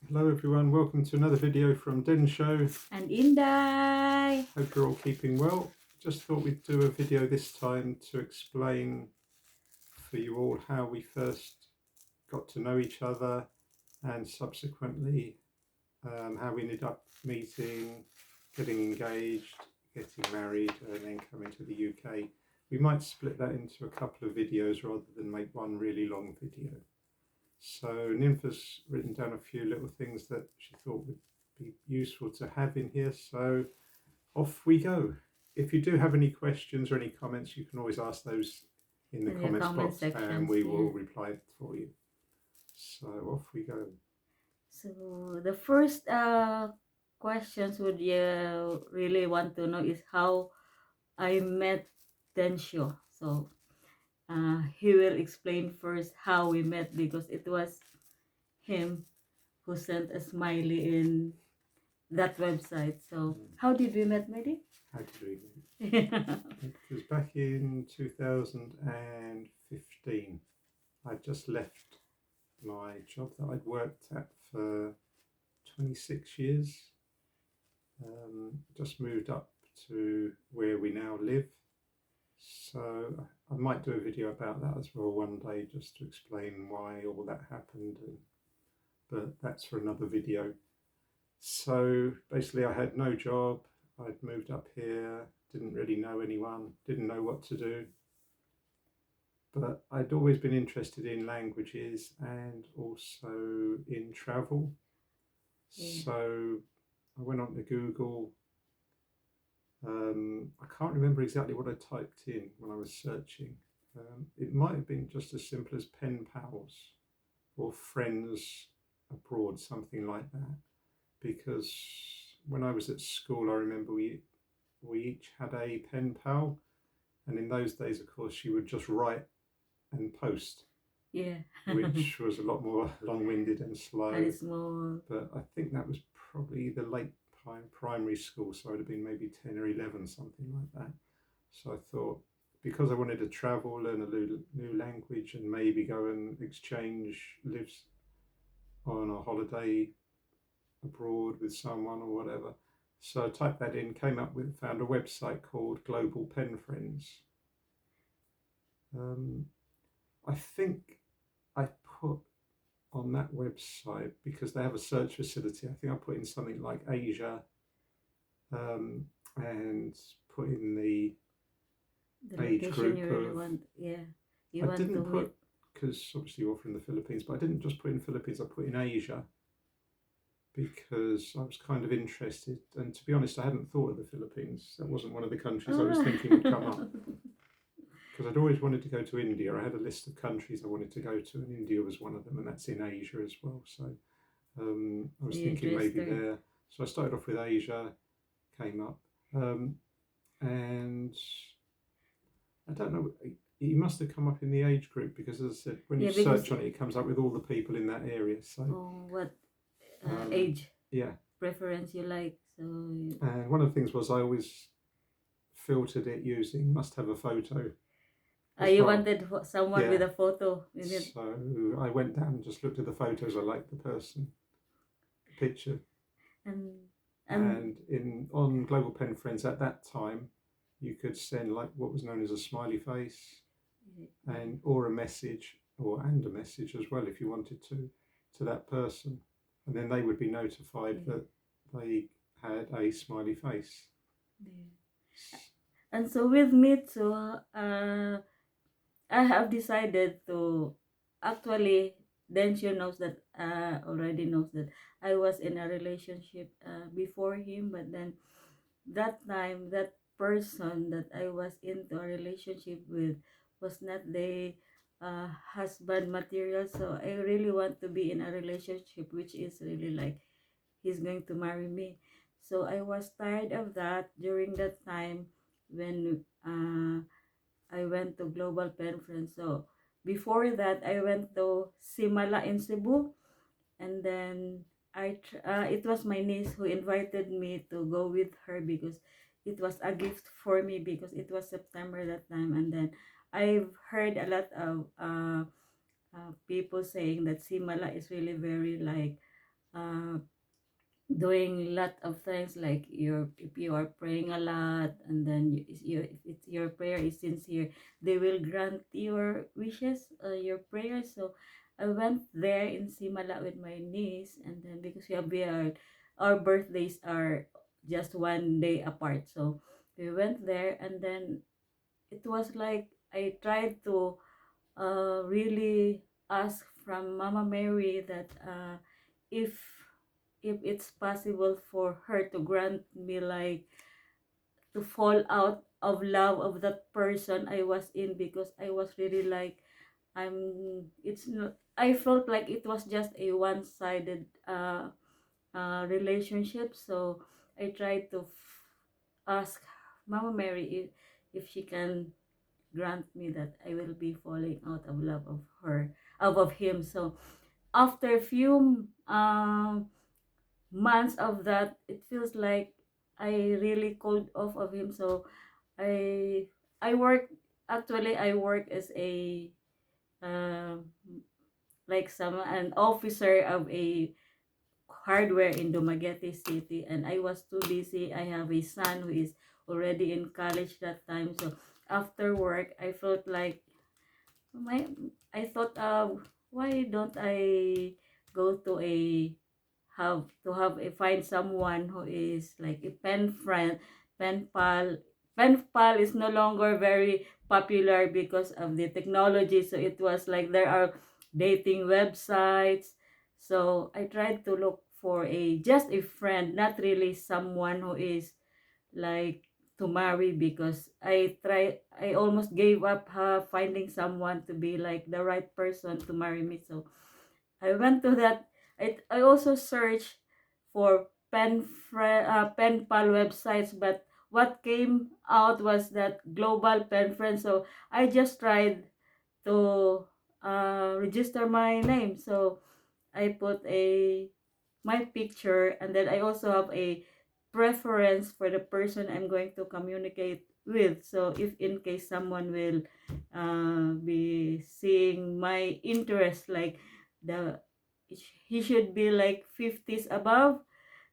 Hello everyone, welcome to another video from Den Show. And Inday. Hope you're all keeping well. Just thought we'd do a video this time to explain for you all how we first got to know each other and subsequently how we ended up meeting, getting engaged, getting married and then coming to the UK. We might split that into a couple of videos rather than make one really long video. So Nympha's written down a few little things that she thought would be useful to have in here. So off we go. If you do have any questions or any comments, you can always ask those in the comments box and we will reply for you. So off we go. So the first questions would you really want to know is how I met Tensio. So he will explain first how we met because it was him who sent a smiley in that website. So how did we met, Mehdi? How did we meet? It was back in 2015. I just left my job that I'd worked at for 26 years. Just moved up to where we now live. So I might do a video about that as well one day, just to explain why all that happened, but that's for another video. So basically I had no job, I'd moved up here, didn't really know anyone, didn't know what to do, but I'd always been interested in languages and also in travel. So I went on to Google. I can't remember exactly what I typed in when I was searching. It might have been just as simple as pen pals or friends abroad, something like that. Because when I was at school, I remember we each had a pen pal, and in those days, of course, you would just write and post. Yeah. Which was a lot more long-winded and slow. And it's more. But I think that was probably the late primary school, so I'd have been maybe 10 or 11, something like that. So I thought, because I wanted to travel, learn a new language, and maybe go and live on a holiday abroad with someone or whatever. So I typed that in, found a website called Global Pen Friends. I think I put on that website, because they have a search facility, I think I put in something like Asia, and put in the age group you really want. Yeah, I didn't put, because obviously you're from the Philippines, but I didn't just put in Philippines, I put in Asia, because I was kind of interested, and to be honest, I hadn't thought of the Philippines. That wasn't one of the countries I was thinking would come up. Because I'd always wanted to go to India. I had a list of countries I wanted to go to, and India was one of them, and that's in Asia as well. So I was thinking maybe there. So I started off with Asia, came up, and I don't know, it must have come up in the age group, because as I said, when you search on it, it comes up with all the people in that area. So what age? Yeah. Preference you like. So. And one of the things was I always filtered it using must have a photo. You wanted someone with a photo in it. So I went down and just looked at the photos. I liked the person, the picture. And on Global Pen Friends at that time, you could send like what was known as a smiley face, or a message, and a message as well if you wanted to that person, and then they would be notified that they had a smiley face. And so with me too, I have decided to, actually, then she knows that, already knows that I was in a relationship before him, but then that time, that person that I was into a relationship with was not the husband material. So I really want to be in a relationship which is really like he's going to marry me. So I was tired of that during that time when I went to Global Pen Friends. So before that, I went to Simala in Cebu, and then it was my niece who invited me to go with her because it was a gift for me, because it was September that time. And then I've heard a lot of people saying that Simala is really very like uh, doing lot of things, like if you are praying a lot, and then if it's your prayer is sincere, they will grant your wishes, your prayers. So I went there in Simala with my niece, and then because our birthdays are just 1 day apart, so we went there, and then it was like I tried to really ask from Mama Mary that if if it's possible for her to grant me, like, to fall out of love of that person I was in, because I was really like, it's not, I felt like it was just a one-sided relationship. So I tried to ask Mama Mary if she can grant me that I will be falling out of love of her, of him. So after a few months of that, it feels like I really cold off of him. So I I work I work as a um like an officer of a hardware in Dumaguete City, and I was too busy. I have a son who is already in college that time. So after work, I felt like my I thought, why don't I go to a have a find someone who is like a pen pal. Pen pal is no longer very popular because of the technology, so it was like there are dating websites. So I tried to look for a just a friend, not really someone who is like to marry, because I almost gave up finding someone to be like the right person to marry me. So I went to that. I also searched for pen pal websites, but what came out was that global pen friend. So I just tried to register my name. So I put my picture, and then I also have a preference for the person I'm going to communicate with. So if in case someone will be seeing my interest, like the he should be like 50s above,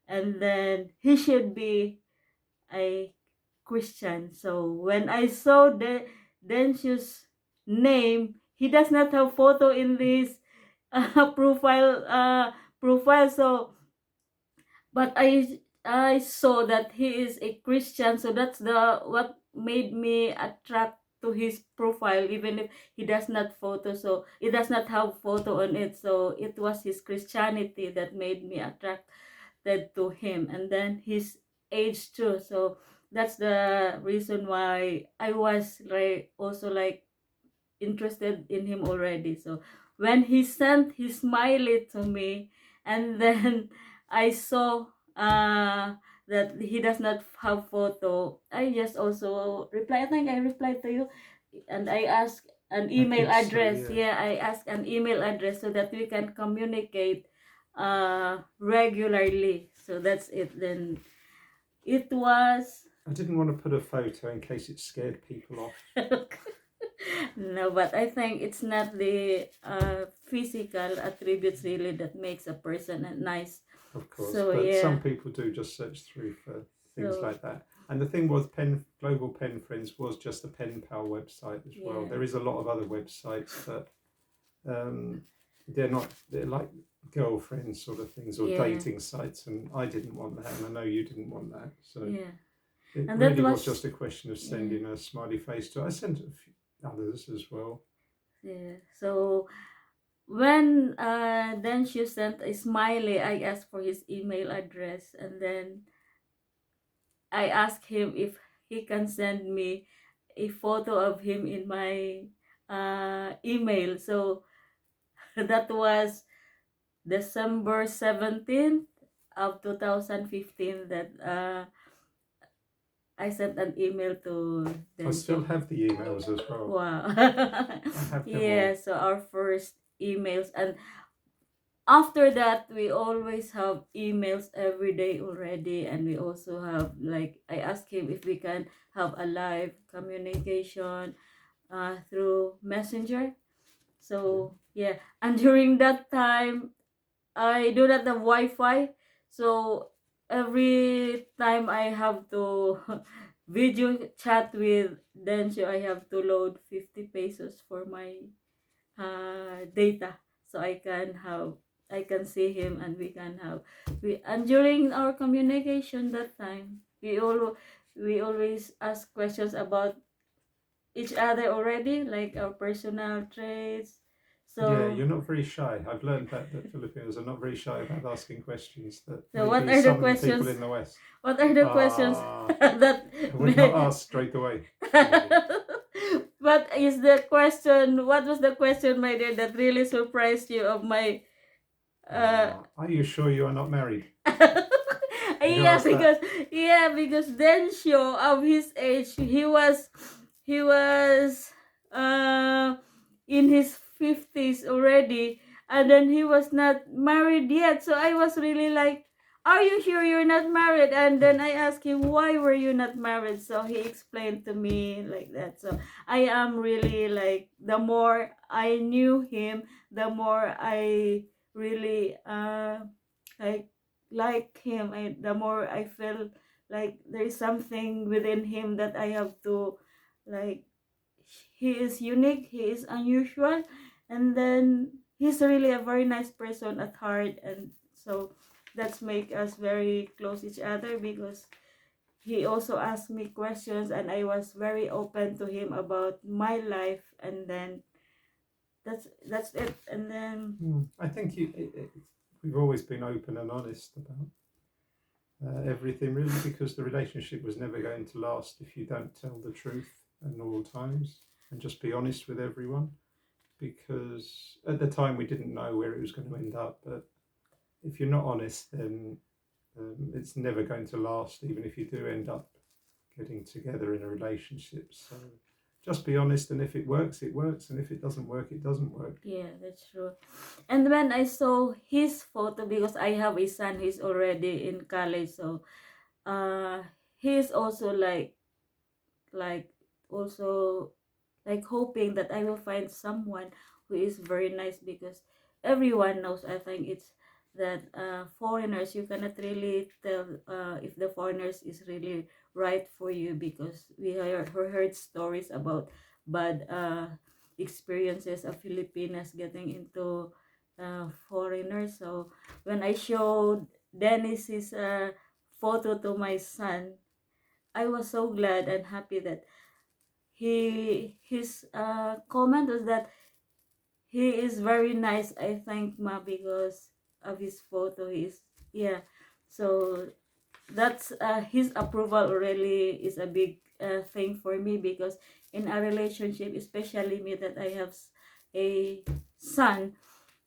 and then he should be a Christian. So when I saw the Denshu's name, he does not have photo in this profile. So but I saw that he is a Christian, so that's the what made me attract to his profile, even if he does not photo, so it does not have photo on it. So it was his Christianity that made me attracted to him, and then his age too. So that's the reason why I was like also like interested in him already. So when he sent his smiley to me, and then I saw that he does not have photo, I just also reply. I think I replied to you, and I asked an I email think so, address. yeah. Yeah, I asked an email address so that we can communicate regularly. So that's it. Then it was I didn't want to put a photo in case it scared people off. no, but I think it's not the physical attributes really that makes a person nice. Of course, So but yeah, some people do just search through for things so like that. And the thing was, Global Pen Friends was just a pen pal website as well. yeah, There is a lot of other websites, but they're like girlfriends sort of things or yeah, dating sites, and I didn't want that, and I know you didn't want that. So yeah, it and that really was was just a question of yeah, sending a smiley face to. I sent a few others as well. yeah. So when then she sent a smiley, I asked for his email address, and then I asked him if he can send me a photo of him in my email. So that was December 17th of 2015 that I sent an email to I still Densho. have the emails as well. Wow. I have them Yeah, all. so our first emails, and after that we always have emails every day already, and we also have like I asked him if we can have a live communication through Messenger. Yeah. So yeah, and during that time I do not have Wi-Fi, so every time I have to video chat with Densho, I have to load 50 pesos for my data, so I can see him, and we can have and during our communication that time, we always ask questions about each other already, like our personal traits. Yeah, So you're not very shy. I've learned that Filipinos are not very shy about asking questions that so what maybe are the some people questions? in the West. What are the questions Ah, that I would not ask straight away. Really. what is the question? What was the question, my dear, that really surprised you of my Are you sure you are not married? You yeah, asked that. because Densho of his age, he was uh in his 50s already, and then he was not married yet. So I was really like, are you sure you're not married? And then I asked him, why were you not married? So he explained to me like that. So I am really like, the more I knew him, the more I really like like him, the more I feel like there is something within him that I have to like. He is unique, he is unusual, and then he's really a very nice person at heart, and so that's make us very close each other, because he also asked me questions, and I was very open to him about my life, and then that's it. And then I think we've always been open and honest about everything, really, because the relationship was never going to last if you don't tell the truth at all times and just be honest with everyone. Because at the time we didn't know where it was going to end up, but if you're not honest, then it's never going to last, even if you do end up getting together in a relationship. So just be honest, and if it works, it works, and if it doesn't work, it doesn't work. yeah, that's true. And when I saw his photo, because I have a son who's already in college, so uh he's also like also like hoping that I will find someone who is very nice, because everyone knows, I think it's that foreigners, you cannot really tell if the foreigners is really right for you, because we heard stories about bad experiences of Filipinas getting into foreigners. So when I showed Dennis's photo to my son, I was so glad and happy that his comment was that he is very nice. I thank Ma because of his photo. Yeah. So that's his approval really is a big thing for me, because in a relationship, especially me that I have a son,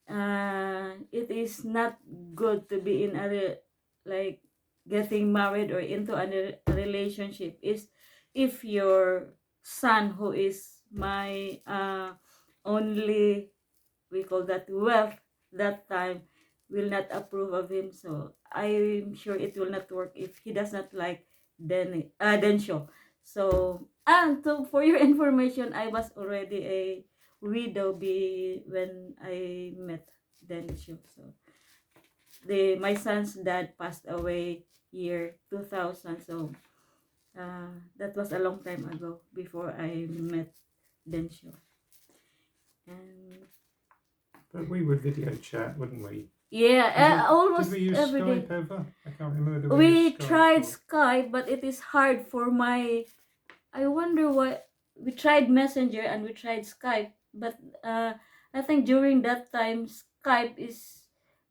it is not good to be in like getting married or into a relationship is if your son, who is my only, we call that wealth that time, will not approve of him. So I'm sure it will not work if he does not like Densho. So and to, for your information, I was already a widow when I met Densho. So my son's dad passed away year 2000. So that was a long time ago before I met Densho. And But we would video chat, wouldn't we? yeah, Did almost we use every day. Skype ever? I can't remember. Did we We use Skype? tried Or... Skype, but it is hard for my. I wonder why. We tried Messenger and we tried Skype, but I think during that time Skype is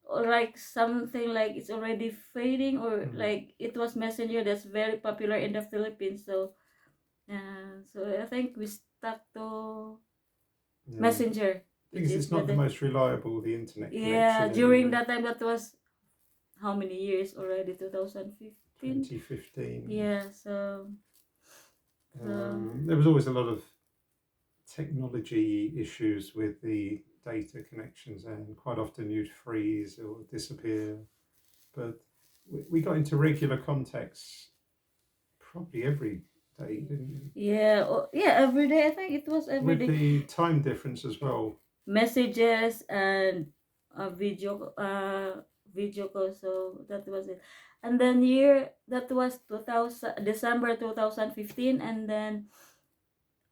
like something like it's already fading, or like it was Messenger that's very popular in the Philippines. So I think we stuck to Messenger, which Because is it's not the better. most reliable, the internet Yeah, connection during anyway. that time, that was how many years already? 2015. 2015. Yeah, so There was always a lot of technology issues with the data connections, and quite often you'd freeze or disappear. But we got into regular contacts probably every day, didn't we? yeah, yeah, every day. I think it was every With day. the time difference as well. Messages and video call. So that was it. And then that was 2000 December 2015, and then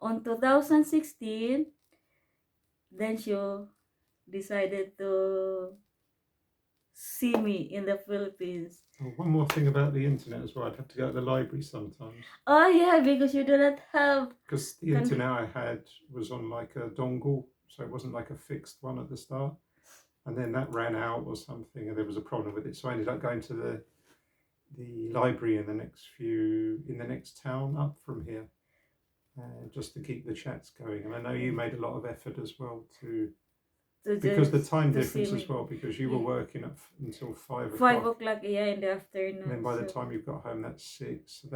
on 2016 then she decided to see me in the Philippines. Oh, one more thing about the internet as well. I'd have to go to the library sometimes. Oh yeah, because you do not have. Because the internet I had was on like a dongle, so it wasn't like a fixed one at the start. And then that ran out or something, and there was a problem with it. So I ended up going to the library in the next town up from here, just to keep the chats going. And I know you made a lot of effort as well because the time difference as well, because you were working up until 5 o'clock. 5 o'clock, yeah, in the afternoon. And then by the time you got home, that's 6.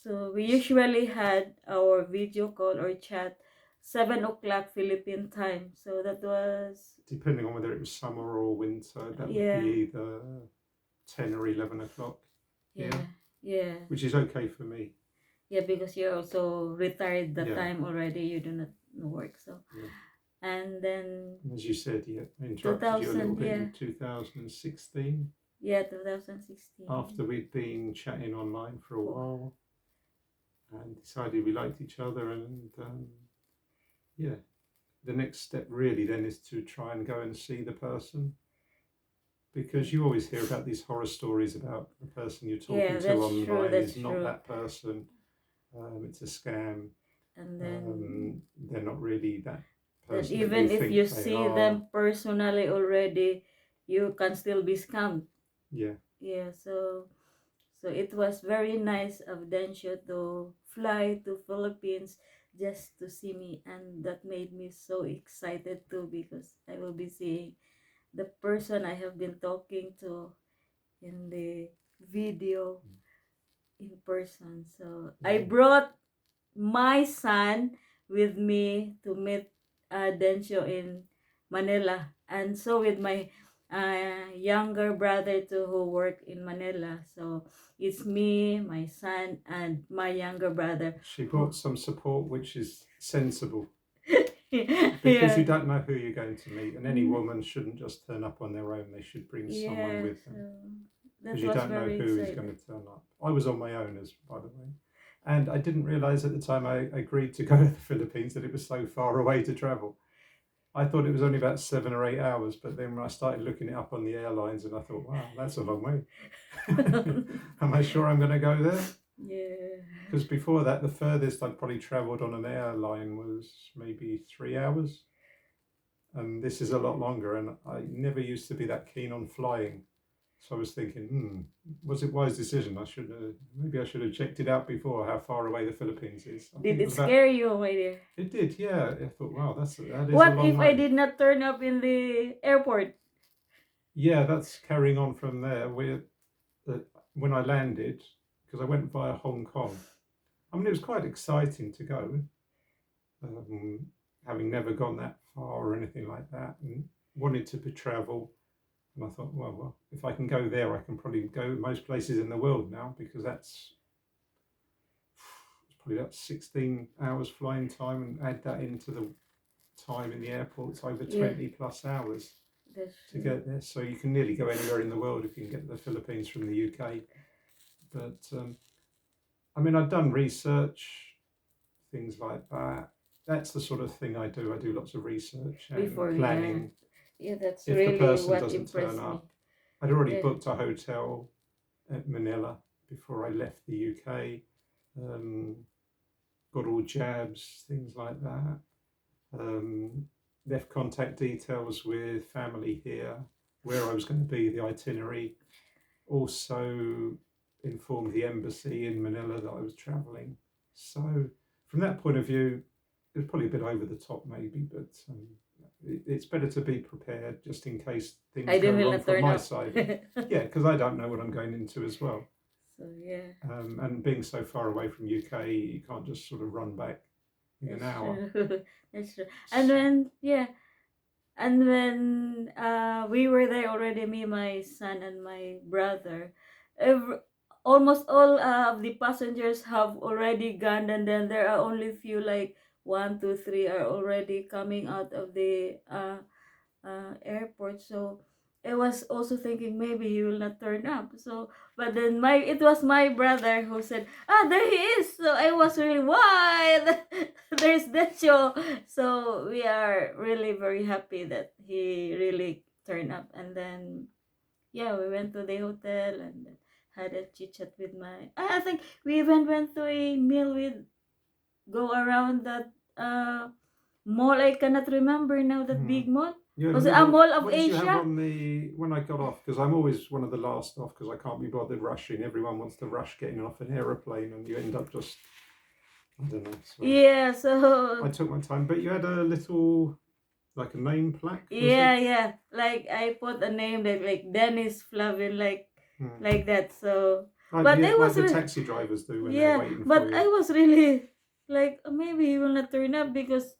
So we usually had our video call or chat 7 o'clock Philippine time. So that was, depending on whether it was summer or winter, that would be either 10 or 11 o'clock. Yeah. Which is okay for me. Yeah, because you're also retired that time already. You do not work. So. Yeah. And then, as you said, I interrupted you a little bit in 2016. Yeah, 2016. After we'd been chatting online for a while and decided we liked each other, and the next step really then is to try and go and see the person, because you always hear about these horror stories about the person you're talking to online is not that person. It's a scam, and then they're not really that person. Even if you see them personally already, you can still be scammed. Yeah. So it was very nice of Densho to fly to Philippines just to see me, and that made me so excited too, because I will be seeing the person I have been talking to in the video in person. So I brought my son with me to meet Densho in Manila, and so with my younger brother too, who work in Manila. So it's me, my son, and my younger brother. She brought some support, which is sensible. Because you don't know who you're going to meet, and any woman shouldn't just turn up on their own. They should bring someone with them, because you don't know who is going to turn up. I was on my own, by the way, and I didn't realize at the time I agreed to go to the Philippines that it was so far away to travel. I thought it was only about 7 or 8 hours, but then when I started looking it up on the airlines, and I thought, wow, that's a long way. Am I sure I'm going to go there? Yeah. Because before that, the furthest I'd probably travelled on an airline was maybe 3 hours. And this is a lot longer, and I never used to be that keen on flying. So I was thinking, was it a wise decision? Maybe I should have checked it out before, how far away the Philippines is. Did it scare you, my dear? It did, yeah. I thought, wow, that is what a long if way. I did not turn up in the airport? Yeah, that's carrying on from there. When I landed, because I went via Hong Kong. I mean, it was quite exciting to go, having never gone that far or anything like that, and wanted to travel. And I thought, well, if I can go there, I can probably go most places in the world now, because it's probably about 16 hours flying time, and add that into the time in the airport, it's over 20 plus hours to get there. So you can nearly go anywhere in the world if you can get to the Philippines from the UK. But I mean, I've done research, things like that. That's the sort of thing I do. I do lots of research and planning. Yeah, that's if really the person what doesn't impressed turn me. up. I'd already booked a hotel at Manila before I left the UK. Got all jabs, things like that. Left contact details with family here, where I was going to be, the itinerary. Also informed the embassy in Manila that I was travelling. So from that point of view, it was probably a bit over the top maybe, but it's better to be prepared just in case things go wrong from my side. Yeah, because I don't know what I'm going into as well. So yeah. And being so far away from UK, you can't just sort of run back in an hour. That's true. And when we were there already, me, my son, and my brother, almost all of the passengers have already gone, and then there are only few, like 1, 2, 3 are already coming out of the airport. So I was also thinking maybe he will not turn up. So, but then it was my brother who said, "Ah, there he is." So I was really, "Why? There's that show." So we are really very happy that he really turned up. And then yeah, we went to the hotel and had a chit chat with I think we even went to a meal with go around that mall. I cannot remember now that big mall. You had a Was it a meal. mall of What did you have Asia? on when I got off? Because I'm always one of the last off because I can't be bothered rushing. Everyone wants to rush getting off an aeroplane, and you end up just, I don't know. So Yeah, I so took my time, but you had a little, like a name plaque, was yeah, it? yeah. Like I put a name that like Dennis Flavin, Hmm. like that. So but Yeah, I like was the taxi drivers do when they're yeah, waiting for but I you. was really like maybe he will not turn up because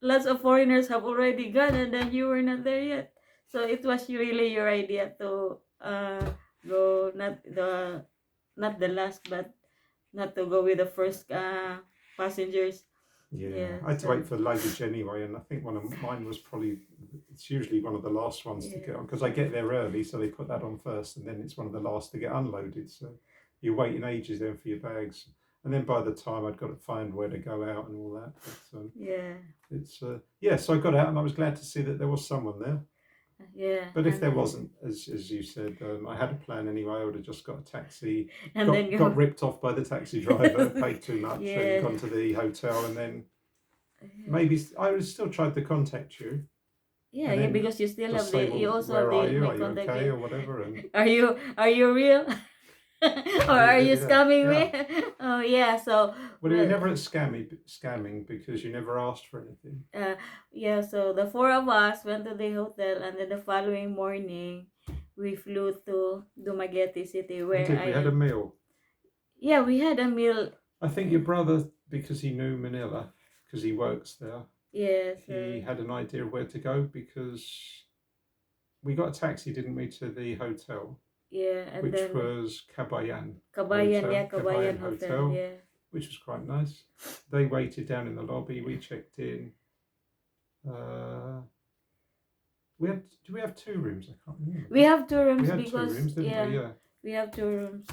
lots of foreigners have already gone and then you were not there yet. So it was really your idea to go not the last but not to go with the first passengers. Yeah, Yeah, I had to so wait for luggage anyway, and I think one of mine was probably, it's usually one of the last ones to get on yeah. because I get there early, so they put that on first, and then it's one of the last to get unloaded. So you're waiting ages then for your bags, and then by the time I'd got to find where to go out and all that, Yeah. it's yeah. So I got out, and I was glad to see that there was someone there. Yeah. But if there wasn't, as you said, I had a plan anyway. I would have just got a taxi, And then got you ripped off by the taxi driver, paid too much, and yeah. gone to the hotel, and then Yeah. maybe I would still tried to contact you, Yeah, and yeah, then because you still just have say, you well, also have where are you? my Are you contact. okay or whatever? And Are you real? Or are you yeah, scamming yeah. me? Oh yeah, so Well, you were never at scamming because you never asked for anything. yeah, so the four of us went to the hotel and then the following morning we flew to Dumaguete City We where did. I We had a am. meal. Yeah, we had a meal. I think your brother, because he knew Manila, because he works there, Yes, he had an idea of where to go because we got a taxi, didn't we, to the hotel, yeah, and which then was Kabayan, yeah, Kabayan Kabayan Hotel, Hotel, yeah. which was quite nice. They waited down in the lobby. We checked in. Do we have two rooms? I can't remember. We have two rooms We had two because rooms, didn't we? Yeah. we have two rooms.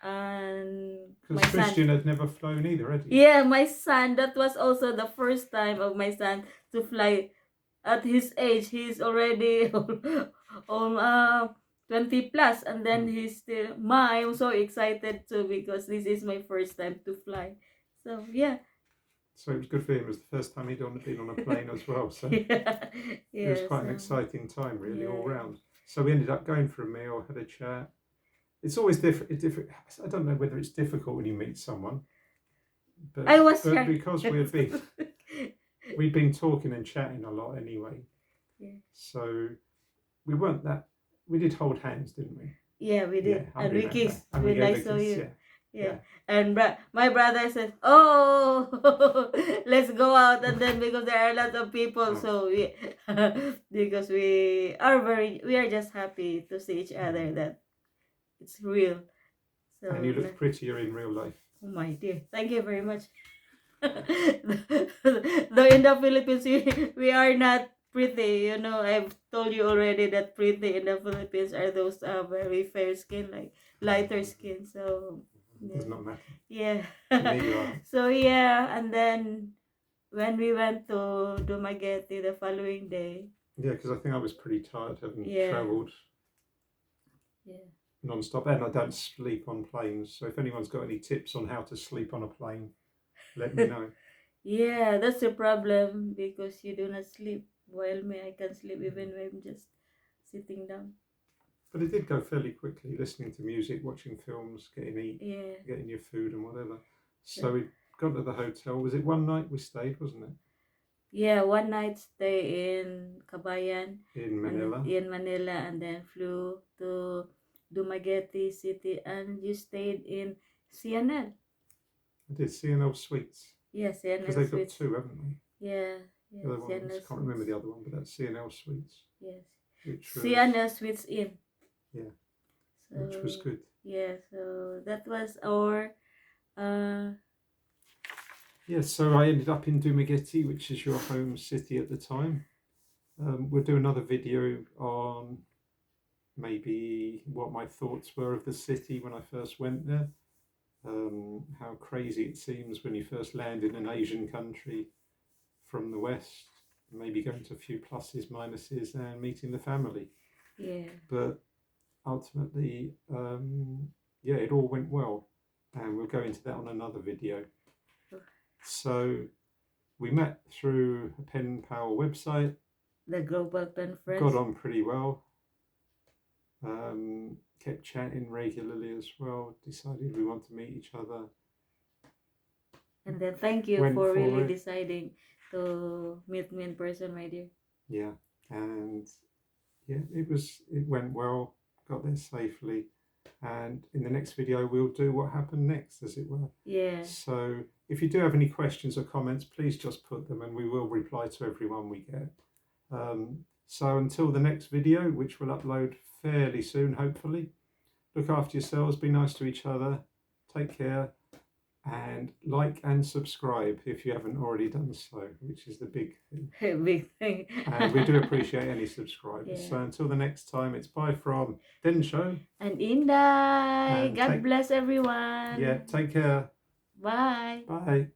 And my Because son. Christian had never flown either, had he? Yeah, my son. That was also the first time of my son to fly at his age. He's already on 20 plus, and then he's still. I'm so excited too because this is my first time to fly. So yeah. So it was good for him. It was the first time he'd been on a plane as well. So Yeah. it was Yeah. quite an So exciting time, really, all yeah. round. So we ended up going for a meal, had a chat. It's always different. I don't know whether it's difficult when you meet someone, I was but shy. because we'd been talking and chatting a lot anyway. Yeah. So we weren't that. We did hold hands, didn't we? Yeah, we did. Yeah, I And we remember. kissed And we when gave I a saw kiss. you. Yeah. Yeah. And my brother said, "Oh, let's go out." And then because there are a lot of people, so we because we are just happy to see each other that it's real. So And you looked prettier in real life. oh my dear, thank you very much. Though in the Philippines we are not pretty, I've told you already that pretty in the Philippines are those very fair skin, like lighter skin. So Does yeah. not matter. Yeah. To me, you are. So yeah, and then when we went to Dumaguete the following day. Yeah, because I think I was pretty tired, having Yeah. travelled Yeah. non-stop, and I don't sleep on planes. So if anyone's got any tips on how to sleep on a plane, let me know. Yeah, that's the problem because you do not sleep. While me, I can sleep even when I'm just sitting down. But it did go fairly quickly, listening to music, watching films, getting Yeah. your food and whatever. So we got to the hotel. Was it one night we stayed, wasn't it? Yeah, one night stay in Kabayan. In Manila. In Manila, and then flew to Dumaguete City, and you stayed in CNL. I did CNL Suites. Yeah, CNL because they've Suites. got two, haven't they? Yeah. The other ones, I can't remember the other one, but that's CNL Suites. Yes. Which was, CNL Suites in. Yeah. So, which was good. Yeah, so that was our. Yeah, so I ended up in Dumaguete, which is your home city at the time. We'll do another video on maybe what my thoughts were of the city when I first went there. How crazy it seems when you first land in an Asian country from the West, maybe going to a few pluses, minuses, and meeting the family. Yeah. But ultimately, yeah, it all went well, and we'll go into that on another video. So we met through a pen pal website. The Global Pen Friends. Got on pretty well. Kept chatting regularly as well. Decided we want to meet each other. And then thank you Went for for really it. deciding to meet me in person, my dear. Yeah, and yeah, it went well. Got there safely, and in the next video we'll do what happened next, as it were. Yeah. So if you do have any questions or comments, please just put them, and we will reply to everyone we get. So until the next video, which we'll upload fairly soon, hopefully, look after yourselves, be nice to each other, take care, and like and subscribe if you haven't already done so, which is the big thing. Big thing. And we do appreciate any subscribers. Yeah. So until the next time, it's bye from Densho. And Inday. And God bless everyone. Yeah, take care. Bye. Bye.